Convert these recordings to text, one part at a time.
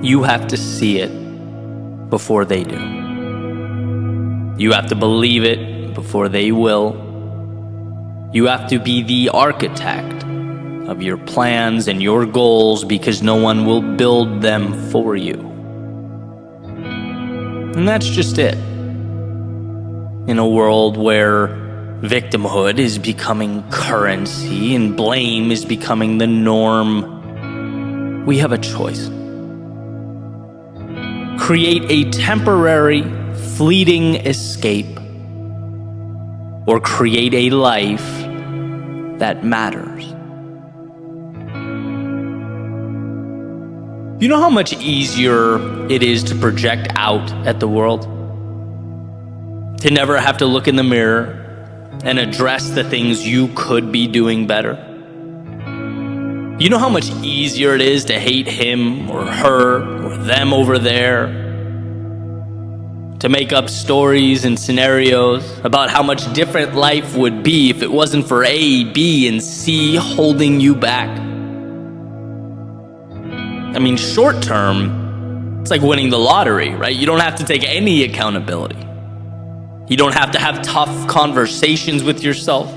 You have to see it before they do. You have to believe it before they will. You have to be the architect of your plans and your goals because no one will build them for you. And that's just it. In a world where victimhood is becoming currency and blame is becoming the norm, we have a choice. Create a temporary, fleeting escape, or create a life that matters. You know how much easier it is to project out at the world? To never have to look in the mirror and address the things you could be doing better? You know how much easier it is to hate him or her or them over there? To make up stories and scenarios about how much different life would be if it wasn't for A, B, and C holding you back? I mean, short term, it's like winning the lottery, right? You don't have to take any accountability. You don't have to have tough conversations with yourself.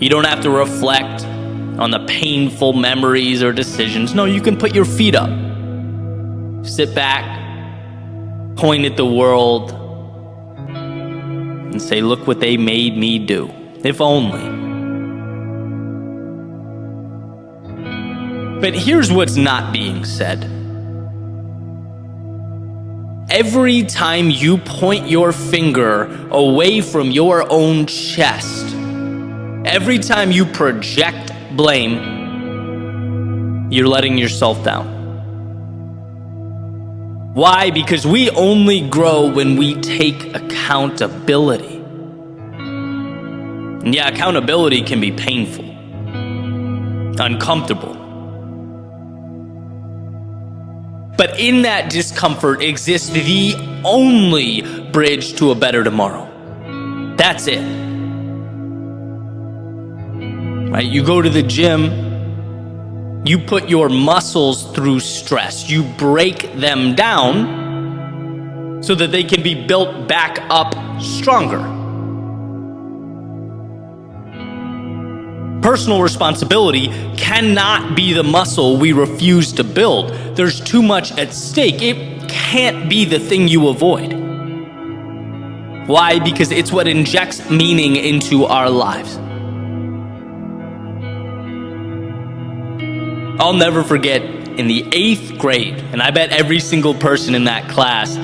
You don't have to reflect on the painful memories or decisions. No, you can put your feet up, sit back, point at the world, and say, look what they made me do. If only. But here's what's not being said. Every time you point your finger away from your own chest, every time you project blame, you're letting yourself down. Why? Because we only grow when we take accountability. And yeah, accountability can be painful, uncomfortable. But in that discomfort exists the only bridge to a better tomorrow. That's it. Right? You go to the gym, you put your muscles through stress. You break them down so that they can be built back up stronger. Personal responsibility cannot be the muscle we refuse to build. There's too much at stake. It can't be the thing you avoid. Why? Because it's what injects meaning into our lives. I'll never forget in the 8th grade, and I bet every single person in that class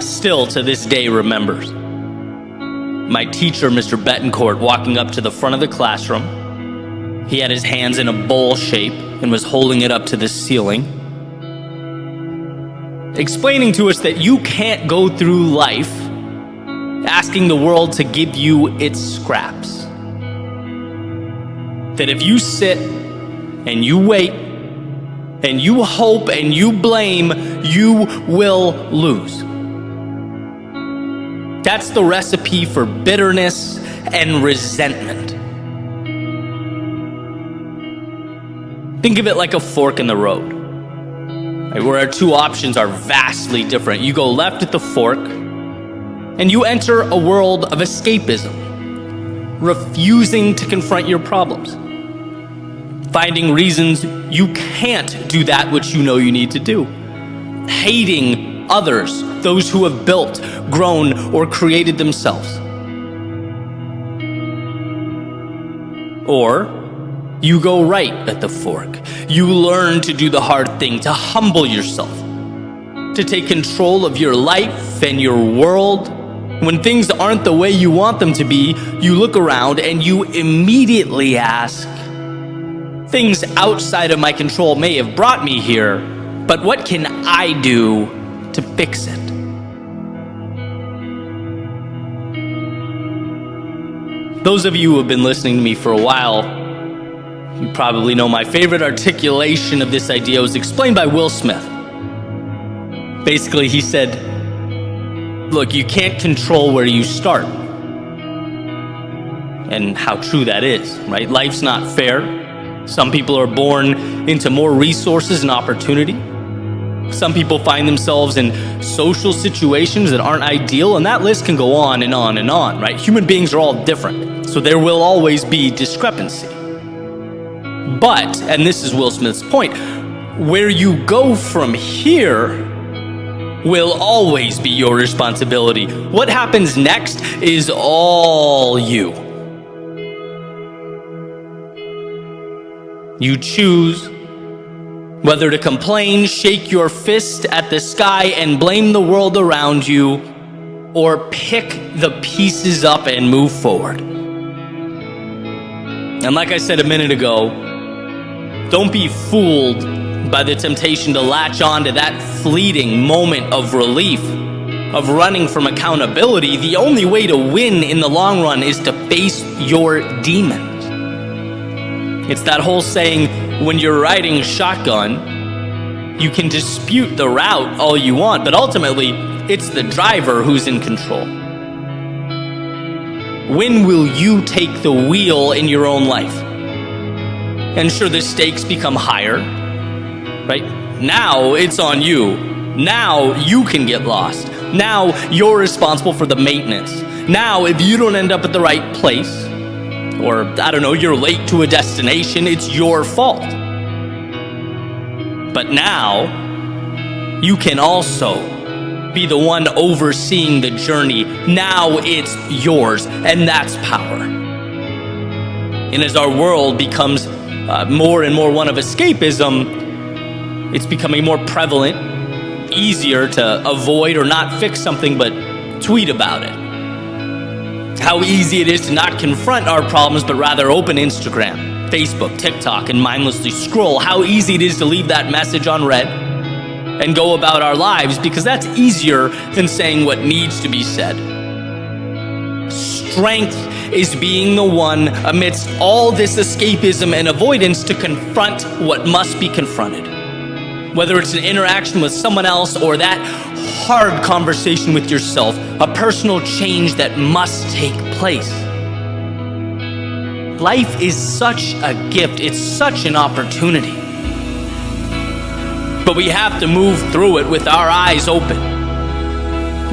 still to this day remembers, my teacher, Mr. Betancourt, walking up to the front of the classroom. He had his hands in a bowl shape and was holding it up to the ceiling, explaining to us that you can't go through life asking the world to give you its scraps. That if you sit and you wait and you hope and you blame, you will lose. That's the recipe for bitterness and resentment. Think of it like a fork in the road, right, where our two options are vastly different. You go left at the fork, and you enter a world of escapism, refusing to confront your problems, finding reasons you can't do that which you know you need to do, hating others, those who have built, grown, or created themselves. Or you go right at the fork. You learn to do the hard thing, to humble yourself, to take control of your life and your world. When things aren't the way you want them to be, you look around and you immediately ask, things outside of my control may have brought me here, but what can I do to fix it? Those of you who have been listening to me for a while, you probably know my favorite articulation of this idea was explained by Will Smith. Basically, he said, look, you can't control where you start. And how true that is, right? Life's not fair. Some people are born into more resources and opportunity. Some people find themselves in social situations that aren't ideal, and that list can go on and on and on, right? Human beings are all different, so there will always be discrepancy. But, and this is Will Smith's point, where you go from here will always be your responsibility. What happens next is all you. You choose whether to complain, shake your fist at the sky, and blame the world around you, or pick the pieces up and move forward. And like I said a minute ago, don't be fooled by the temptation to latch on to that fleeting moment of relief, of running from accountability. The only way to win in the long run is to face your demons. It's that whole saying, when you're riding shotgun, you can dispute the route all you want, but ultimately, it's the driver who's in control. When will you take the wheel in your own life? And sure, the stakes become higher, right? Now it's on you. Now you can get lost. Now you're responsible for the maintenance. Now, if you don't end up at the right place, or I don't know, you're late to a destination, it's your fault. But now, you can also be the one overseeing the journey. Now it's yours, and that's power. And as our world becomes more and more one of escapism, it's becoming more prevalent, easier to avoid or not fix something, but tweet about it. How easy it is to not confront our problems, but rather open Instagram, Facebook, TikTok, and mindlessly scroll. How easy it is to leave that message unread and go about our lives, because that's easier than saying what needs to be said. Strength is being the one amidst all this escapism and avoidance to confront what must be confronted. Whether it's an interaction with someone else or that hard conversation with yourself, a personal change that must take place. Life is such a gift, it's such an opportunity. But we have to move through it with our eyes open.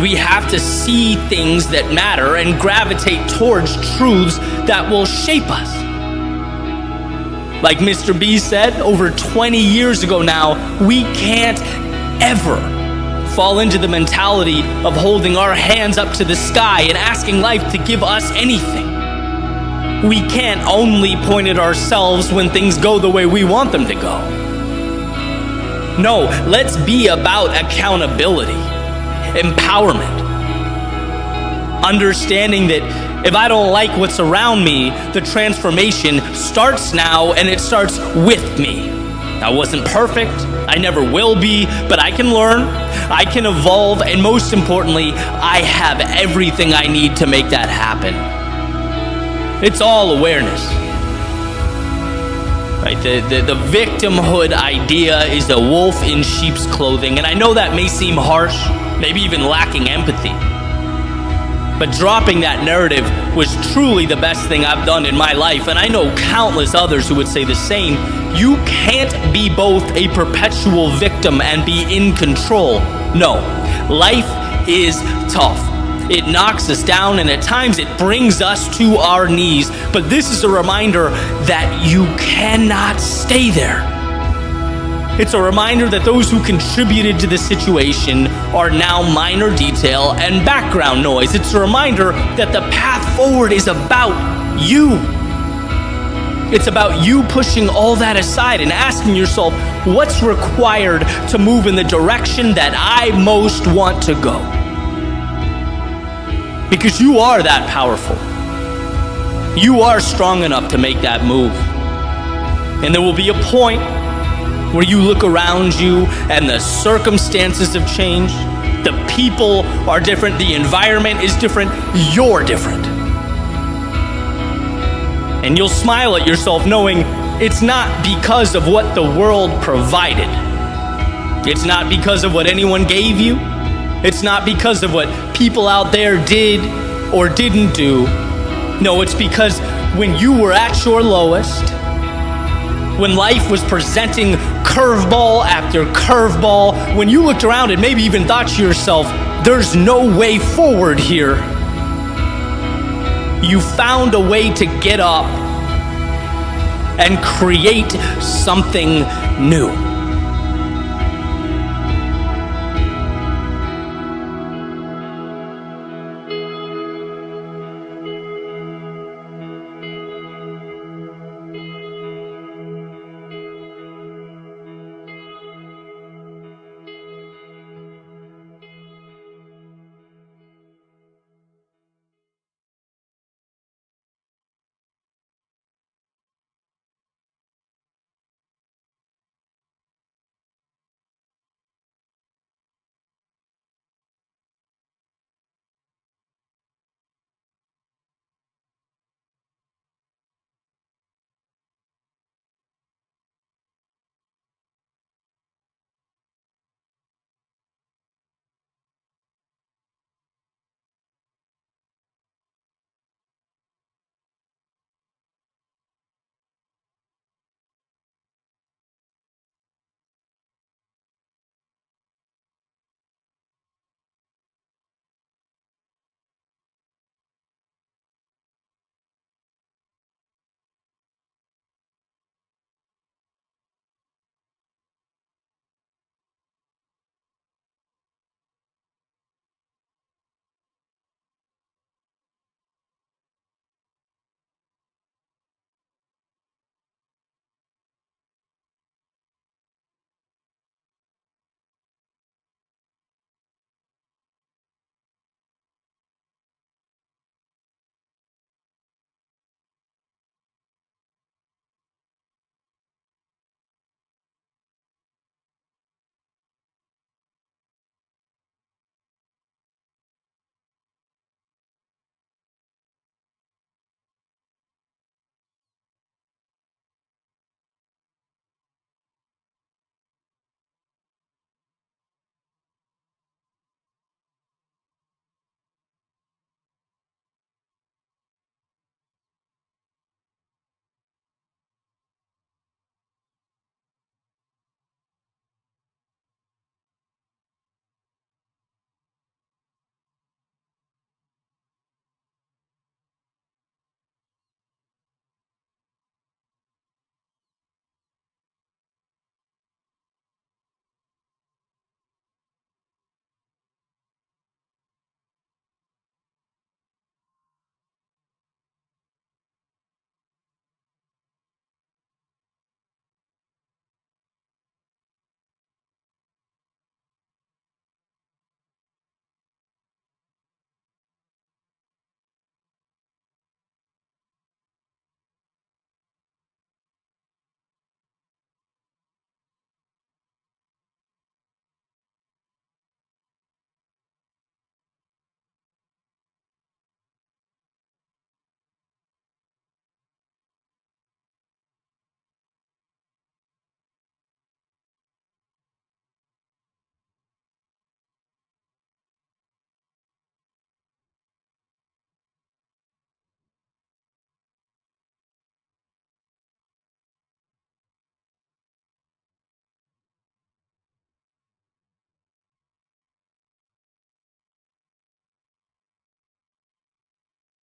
We have to see things that matter and gravitate towards truths that will shape us. Like Mr. B said over 20 years ago now, we can't ever fall into the mentality of holding our hands up to the sky and asking life to give us anything. We can't only point at ourselves when things go the way we want them to go. No, let's be about accountability, empowerment, understanding that if I don't like what's around me, the transformation starts now, and it starts with me. I wasn't perfect, I never will be, but I can learn, I can evolve, and most importantly, I have everything I need to make that happen. It's all awareness. Right? The victimhood idea is a wolf in sheep's clothing, and I know that may seem harsh, maybe even lacking empathy. But dropping that narrative was truly the best thing I've done in my life, and I know countless others who would say the same. You can't be both a perpetual victim and be in control. No, life is tough. It knocks us down, and at times it brings us to our knees. But this is a reminder that you cannot stay there. It's a reminder that those who contributed to the situation are now minor detail and background noise. It's a reminder that the path forward is about you. It's about you pushing all that aside and asking yourself, what's required to move in the direction that I most want to go? Because you are that powerful. You are strong enough to make that move. And there will be a point where you look around you and the circumstances have changed, the people are different, the environment is different, you're different. And you'll smile at yourself knowing it's not because of what the world provided. It's not because of what anyone gave you. It's not because of what people out there did or didn't do. No, it's because when you were at your lowest, when life was presenting curveball after curveball, when you looked around and maybe even thought to yourself, there's no way forward here, you found a way to get up and create something new.